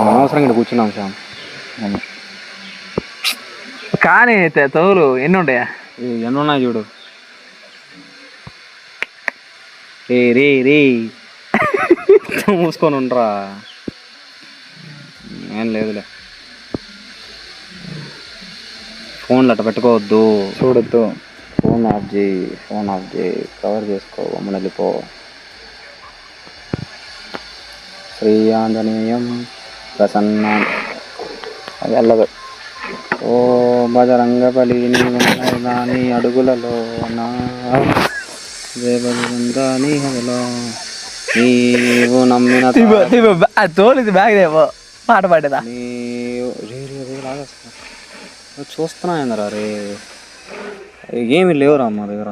అనవసరంగా ఇక్కడ కూర్చున్నాం శ్యామ్. కానీ తోలు ఎన్ని ఉంటాయా? ఎన్ని ఉన్నాయి చూడు. రే రే రే మూసుకొని ఉండరా. ఏం లేదులే, ఫోన్లు అట్ట పెట్టుకోవద్దు, చూడొద్దు. ఫోన్ ఆఫ్ చేయి, కవర్ చేసుకో, అమ్మని వెళ్ళిపో. శ్రీ ఆంజనేయం ప్రసన్న అది వెళ్ళదు. ఓ బజరంగ బలి నీ అడుగులలో నీ హలో నీవు నమ్మిన తోలు బ్యాగ్ దేవో పాట పాడేదా? చూస్తున్నా ఏందరా రే, ఏమి లేవురా మా దగ్గర.